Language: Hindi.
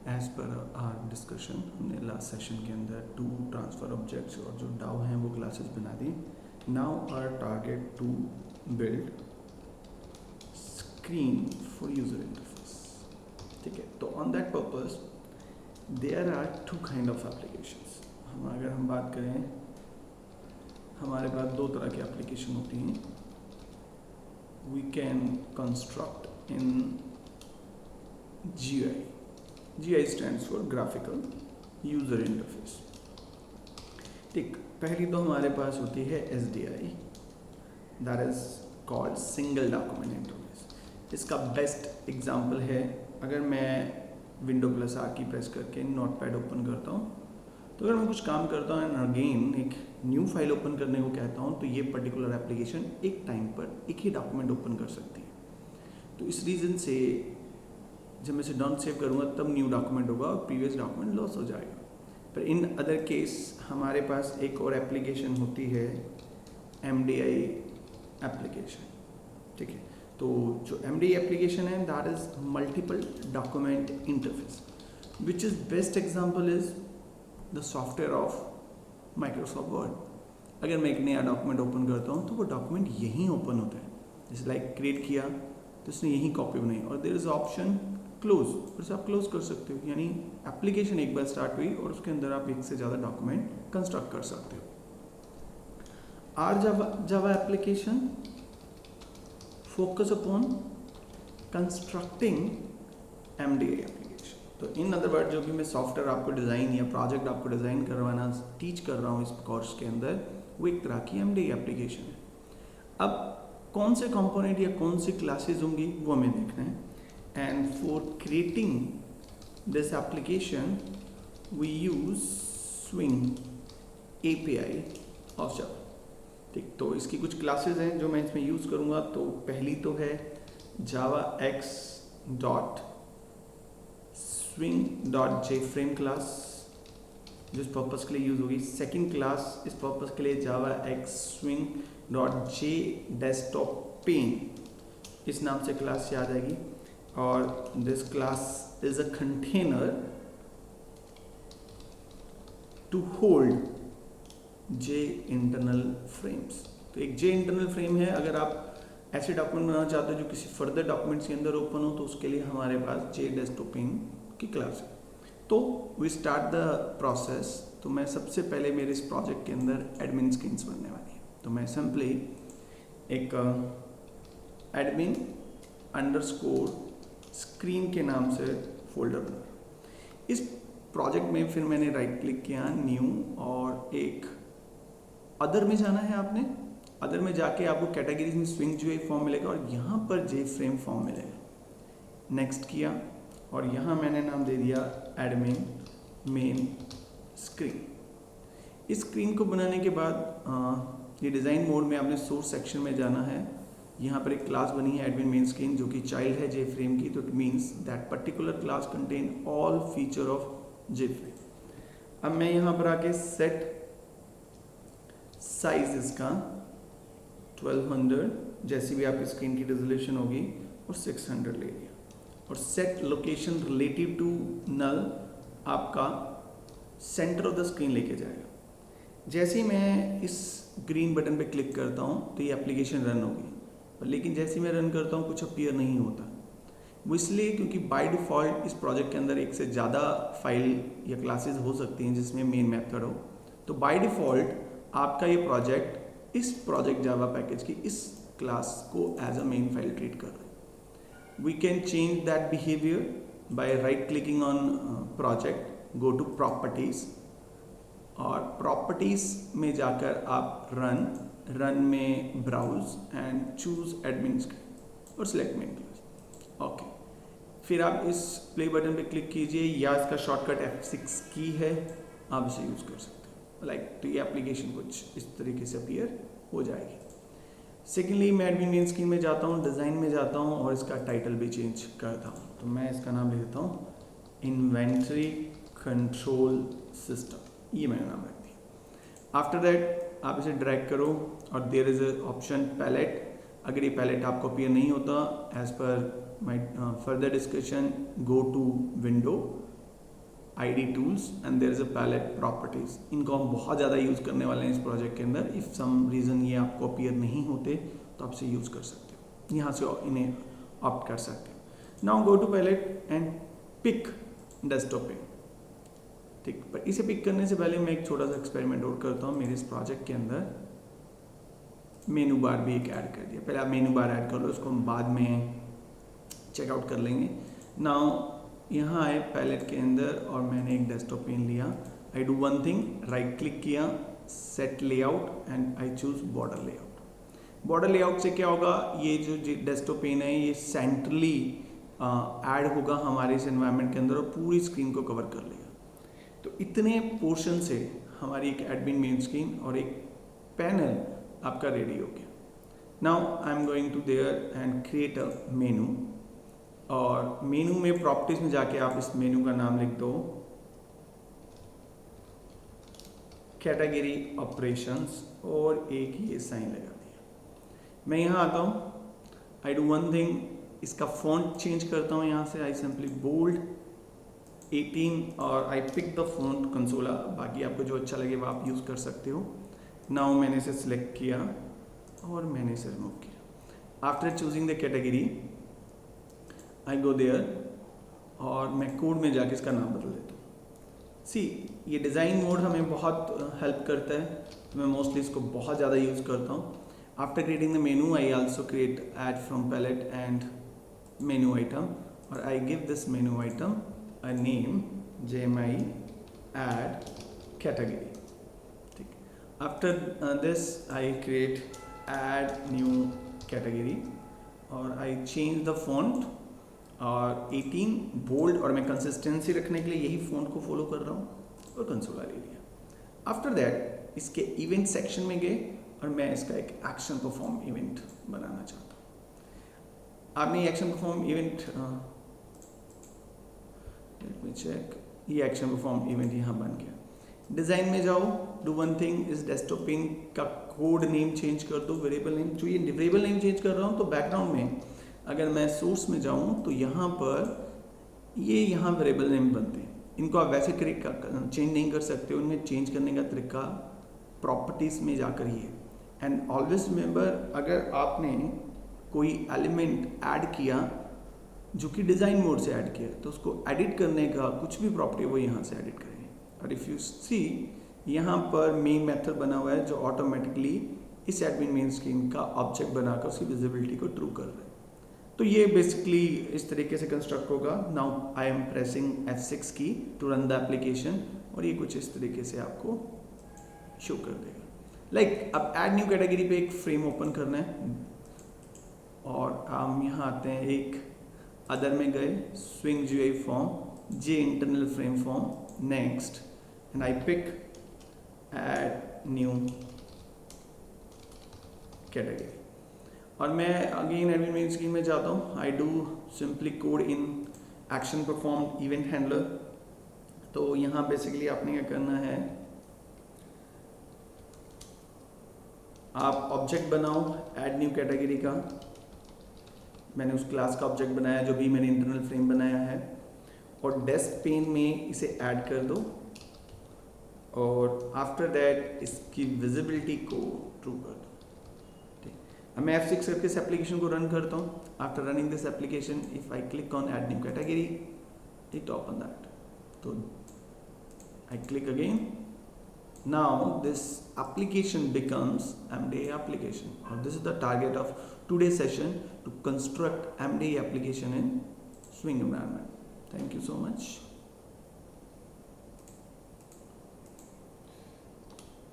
एज पर आर डिस्कशन हमने लास्ट सेशन के अंदर 2 ट्रांसफ़र ऑब्जेक्ट्स और जो डाउ हैं वो क्लासेस बना दी. Now our target to build screen for user interface. ठीक है, तो on that purpose there are 2 kind of applications. अगर हम बात करें, हमारे पास 2 तरह की एप्लीकेशन होती हैं. We can construct in GUI. GUI stands for graphical user interface. ठीक, पहली तो हमारे पास होती है SDI, that is called single document interface. इसका बेस्ट एग्जाम्पल है, अगर मैं Windows+R की प्रेस करके नोटपैड ओपन करता हूँ, तो अगर मैं कुछ काम करता हूँ एंड अगेन एक न्यू फाइल ओपन करने को कहता हूँ, तो ये पर्टिकुलर एप्लीकेशन एक टाइम पर एक ही डॉक्यूमेंट ओपन कर सकती है. तो इस रीज़न से जब मैं इसे डॉन सेव करूँगा तब न्यू डॉक्यूमेंट होगा और प्रीवियस डॉक्यूमेंट लॉस हो जाएगा. पर इन अदर केस हमारे पास एक और एप्लीकेशन होती है MDI एप्लीकेशन. ठीक है, तो जो MDI एप्लीकेशन है that is multiple document interface, which is best example is the software of Microsoft word. अगर मैं एक नया डॉक्यूमेंट ओपन करता हूँ तो वो डॉक्यूमेंट यहीं ओपन होता है. जैसे लाइक क्रिएट किया तो उसने यहीं कॉपी बनाई और देयर इज ऑप्शन क्लोज, फिर आप क्लोज कर सकते हो. यानी एप्लीकेशन एक बार स्टार्ट हुई और उसके अंदर आप एक से ज़्यादा डॉक्यूमेंट कंस्ट्रक्ट कर सकते हो. Are Java application focus upon constructing MDI application. तो इन अदर वर्ड, जो भी मैं सॉफ्टवेयर आपको डिज़ाइन या प्रोजेक्ट आपको डिज़ाइन करवाना टीच कर रहा हूँ इस कोर्स के अंदर, वो एक तरह की MDI एप्लीकेशन है. अब कौन से कंपोनेंट या कौन सी क्लासेस होंगी वो हमें देखना है. And for creating this application we use Swing API of Java. ठीक, तो इसकी कुछ क्लासेस हैं जो मैं इसमें यूज़ करूँगा. तो पहली तो है javax dot swing dot jframe class, जो इस पर्पज़ के लिए यूज़ होगी. सेकेंड क्लास इस पर्पज़ के लिए javax swing dot j desktop pane, इस नाम से क्लास याद आएगी. और this class is a container to hold J internal frames. तो एक J internal frame है. अगर आप ऐसे डॉक्यूमेंट बनाना चाहते हो जो किसी फर्दर डॉक्यूमेंट्स के अंदर ओपन हो, तो उसके लिए हमारे पास J desktop pane की क्लास है. तो वी स्टार्ट द प्रोसेस. तो मैं सबसे पहले मेरे इस प्रोजेक्ट के अंदर एडमिन स्क्रीन्स बनने वाली है. तो मैं सिंपली एक एडमिन अंडरस्कोर स्क्रीन के नाम से फोल्डर बना. इस प्रोजेक्ट में फिर मैंने राइट क्लिक किया, न्यू, और एक अदर में जाना है. आपने अदर में जाके आपको कैटेगरीज में स्विंग GUI फॉर्म मिलेगा और यहाँ पर JFrame फॉर्म मिलेगा. नेक्स्ट किया और यहाँ मैंने नाम दे दिया एडमिन मेन स्क्रीन. इस स्क्रीन को बनाने के बाद ये डिज़ाइन मोड में आपने सोर्स सेक्शन में जाना है. यहाँ पर एक क्लास बनी है एडमिन मेन स्क्रीन जो कि चाइल्ड है JFrame की. तो it means that particular class contain all feature of JFrame. अब मैं यहाँ पर आके सेट साइज इसका 1200, जैसी भी आपकी स्क्रीन की रेजोल्यूशन होगी, और 600 ले लिया. और set location relative to null आपका सेंटर ऑफ द स्क्रीन लेके जाएगा. जैसे ही मैं इस ग्रीन बटन पे क्लिक करता हूँ तो ये एप्लीकेशन रन होगी. लेकिन जैसे ही मैं रन करता हूँ कुछ अपीयर नहीं होता. वो इसलिए क्योंकि बाय डिफ़ॉल्ट इस प्रोजेक्ट के अंदर एक से ज़्यादा फाइल या क्लासेस हो सकती हैं जिसमें मेन मेथड हो. तो बाय डिफ़ॉल्ट आपका ये प्रोजेक्ट इस प्रोजेक्ट जावा पैकेज की इस क्लास को as a main file treat कर रहा है. We can change that behaviour by right clicking on project, go to properties, और प्रॉपर्टीज़ में जाकर आप रन में browse and choose admin screen और सिलेक्ट मेन क्लास. ओके, फिर आप इस प्ले बटन पे क्लिक कीजिए या इसका शॉर्टकट F6 की है, आप इसे यूज़ कर सकते हो. लाइक तो ये एप्लीकेशन कुछ इस तरीके से अपीयर हो जाएगी. सेकेंडली मैं एडमिन मेन स्क्रीन में जाता हूँ, डिज़ाइन में जाता हूँ और इसका टाइटल भी चेंज करता हूँ. तो मैं इसका नाम लिख देता हूँ इन्वेंट्री कंट्रोल सिस्टम. ये मैंने नाम रख दिया. आफ्टर दैट आप इसे ड्रैग करो और there is a option palette. अगर ये पैलेट आपको अपीयर नहीं होता, as per my further discussion, go to window ID tools and there is a palette properties. इनको हम बहुत ज़्यादा यूज़ करने वाले हैं इस प्रोजेक्ट के अंदर. इफ़ सम रीज़न ये आपको अपीयर नहीं होते तो आप इसे यूज़ कर सकते हो, यहाँ से इन्हें ऑप्ट कर सकते हो. Now go to palette and pick desktop पे. ठीक, पर इसे पिक करने से पहले मैं एक छोटा सा एक्सपेरिमेंट और करता हूँ. मेरे इस प्रोजेक्ट के अंदर मेनू बार भी एक ऐड कर दिया. पहले आप मेनू बार ऐड कर लो, उसको हम बाद में चेकआउट कर लेंगे. नाउ यहाँ आए पैलेट के अंदर और मैंने एक डेस्कटॉप पेन लिया. I do one thing, right click किया, set layout and I choose border layout. Border layout से क्या होगा, ये जो डेस्कटॉप पेन है ये सेंट्रली ऐड होगा हमारे इस एनवायरनमेंट के अंदर और पूरी स्क्रीन को कवर कर लेगा. तो इतने पोर्शन से हमारी एक एडमिन मेन स्क्रीन और एक पैनल आपका रेडी हो गया. Now I am going to there and create a menu. और मेनू में प्रॉपर्टीज में जाके आप इस मेनू का नाम लिख दो कैटेगरी ऑपरेशंस और एक ये साइन लगा दिया. मैं यहाँ आता हूँ, आई डू वन थिंग, इसका फॉन्ट चेंज करता हूँ. यहाँ से आई सिंपली बोल्ड 18 और आई पिक द फॉन्ट कंसोला. बाकी आपको जो अच्छा लगे वो आप यूज़ कर सकते हो. नाउ मैंने इसे सिलेक्ट किया और मैंने इसे रिमूव किया. After choosing the category I go there और मैं कोड में जाके इसका नाम बदल देता हूँ. सी, ये डिज़ाइन मोड हमें बहुत हेल्प करता है. मैं मोस्टली इसको बहुत ज़्यादा यूज़ करता हूँ. After creating the menu I also create add from palette and menu item और I give this menu item a name JMI add category. ठीक, आफ्टर दिस आई क्रिएट add new category और आई चेंज द फॉन्ट और 18 बोल्ड और मैं कंसिस्टेंसी रखने के लिए यही फॉन्ट को फॉलो कर रहा हूँ और कंसोला ले लिया. आफ्टर दैट इसके इवेंट सेक्शन में गए और मैं इसका एक एक्शन परफॉर्म इवेंट बनाना चाहता हूँ. आपने action perform event, let me check, ये एक्शन परफॉर्म इवेंट यहाँ बन गया. डिज़ाइन में जाओ, डू वन थिंग, इस डेस्कटॉप पेन का कोड नेम चेंज कर दो, वेरिएबल नेम. जो ये वेरिएबल नेम चेंज कर रहा हूँ तो बैकग्राउंड में अगर मैं सोर्स में जाऊँ तो यहाँ पर ये यहाँ वेरिएबल नेम बनते हैं. इनको आप वैसे चेंज नहीं कर सकते, उनमें चेंज करने का तरीका प्रॉपर्टीज़ में जाकर ही है. एंड ऑलवेज रिमेंबर, अगर आपने कोई एलिमेंट ऐड किया जो कि डिज़ाइन मोड से ऐड किया तो उसको एडिट करने का कुछ भी प्रॉपर्टी वो यहाँ से एडिट करेंगे. और इफ़ यू सी, यहाँ पर मेन मेथड बना हुआ है जो ऑटोमेटिकली इस एडमिन मेन स्क्रीन का ऑब्जेक्ट बनाकर उसकी विजिबिलिटी को ट्रू कर रहा है. तो ये बेसिकली इस तरीके से कंस्ट्रक्ट होगा. Now I M pressing F6 की टू रन द एप्लीकेशन और ये कुछ इस तरीके से आपको शो कर देगा. लाइक अब ऐड न्यू कैटेगरी पे एक फ्रेम ओपन करना है और हम यहाँ आते हैं, एक अदर में गए, swing GUI form, J internal frame form, next, and I pick add new category. और मैं अगेन एडमिन मेन स्क्रीन में जाता हूँ. I do simply code in action perform event handler. तो यहाँ बेसिकली आपने क्या करना है, आप ऑब्जेक्ट बनाओ ऐड न्यू कैटेगरी का. मैंने उस क्लास का ऑब्जेक्ट बनाया जो भी मैंने इंटरनल फ्रेम बनाया है और डेस्क पेन में इसे ऐड कर दो और आफ्टर दैट इसकी विजिबिलिटी को ट्रू कर दो. अब मैं F6 करके इस एप्लीकेशन को रन करता हूँ. After running this application, if I click on add new category, it open that. तो I click again. Now this application becomes MDA application, or this is the target of today's session, to construct MDA application in Swing environment. Thank you so much.